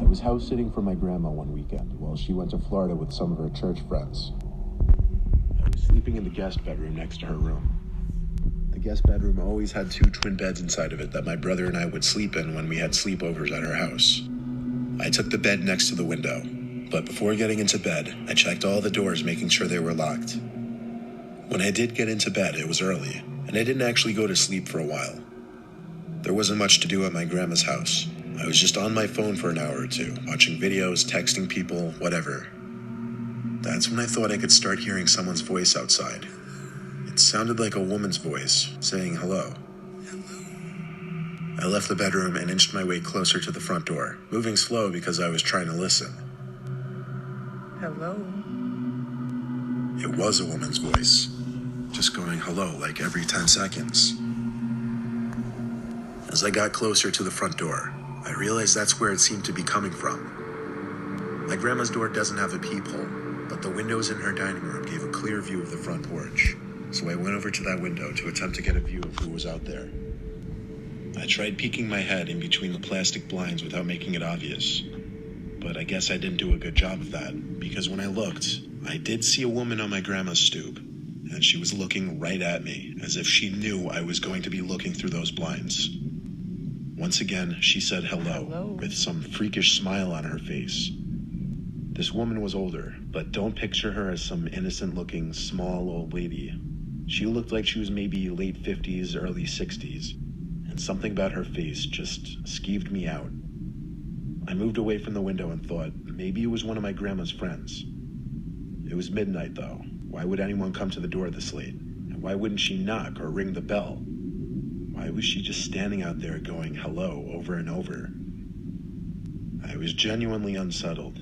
was house sitting for my grandma one weekend while she went to Florida with some of her church friends. I was sleeping in the guest bedroom next to her room. The guest bedroom always had 2 twin beds inside of it that my brother and I would sleep in when we had sleepovers at our house. I took the bed next to the window, but before getting into bed, I checked all the doors, making sure they were locked. When I did get into bed, it was early, and I didn't actually go to sleep for a while. There wasn't much to do at my grandma's house. I was just on my phone for an hour or two, watching videos, texting people, whatever. That's when I thought I could start hearing someone's voice outside. It sounded like a woman's voice, saying hello. I left the bedroom and inched my way closer to the front door, moving slow because I was trying to listen. Hello. It was a woman's voice, just going hello like every 10 seconds. As I got closer to the front door, I realized that's where it seemed to be coming from. My grandma's door doesn't have a peephole, but the windows in her dining room gave a clear view of the front porch, so I went over to that window to attempt to get a view of who was out there. I tried peeking my head in between the plastic blinds without making it obvious, but I guess I didn't do a good job of that, because when I looked, I did see a woman on my grandma's stoop, and she was looking right at me, as if she knew I was going to be looking through those blinds. Once again, she said hello, with some freakish smile on her face. This woman was older, but don't picture her as some innocent-looking, small old lady. She looked like she was maybe late 50s, early 60s, and something about her face just skeeved me out. I moved away from the window and thought maybe it was one of my grandma's friends. It was midnight, though. Why would anyone come to the door this late? And why wouldn't she knock or ring the bell? Why was she just standing out there going hello over and over? I was genuinely unsettled.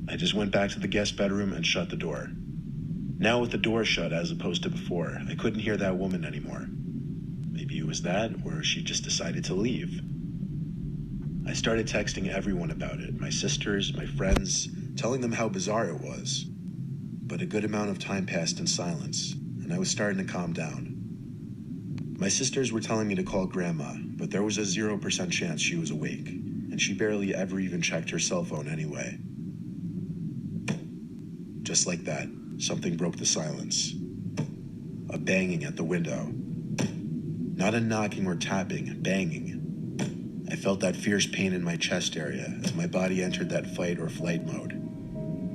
I just went back to the guest bedroom and shut the door. Now with the door shut as opposed to before, I couldn't hear that woman anymore. Maybe it was that, or she just decided to leave. I started texting everyone about it, my sisters, my friends, telling them how bizarre it was. But a good amount of time passed in silence, and I was starting to calm down. My sisters were telling me to call Grandma, but there was a 0% chance she was awake, and she barely ever even checked her cell phone anyway. Just like that, something broke the silence. A banging at the window. Not a knocking or tapping, banging. I felt that fierce pain in my chest area as my body entered that fight or flight mode.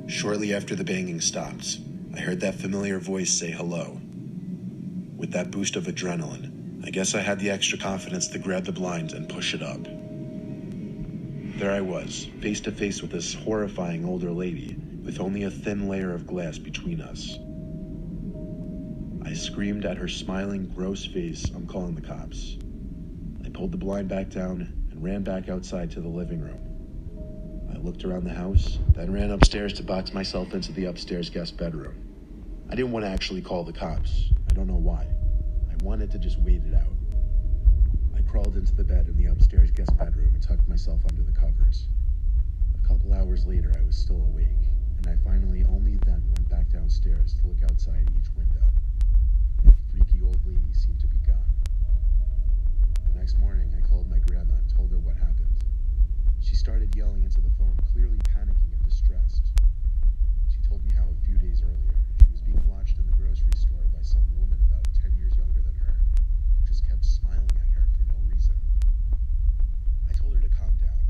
Shortly after the banging stopped, I heard that familiar voice say hello. With that boost of adrenaline, I guess I had the extra confidence to grab the blinds and push it up. There I was, face to face with this horrifying older lady, with only a thin layer of glass between us. I screamed at her smiling, gross face, "I'm calling the cops." I pulled the blind back down and ran back outside to the living room. I looked around the house, then ran upstairs to box myself into the upstairs guest bedroom. I didn't want to actually call the cops. I don't know why. I wanted to just wait it out. I crawled into the bed in the upstairs guest bedroom and tucked myself under the covers. A couple hours later, I was still awake, and I finally only then went back downstairs to look outside each window. That freaky old lady seemed to be gone. The next morning, I called my grandma and told her what happened. She started yelling into the phone, clearly panicking and distressed. She told me how a few days earlier, she was being watched in the grocery store by some woman about 10 years younger than her, who just kept smiling at her for no reason. I told her to calm down,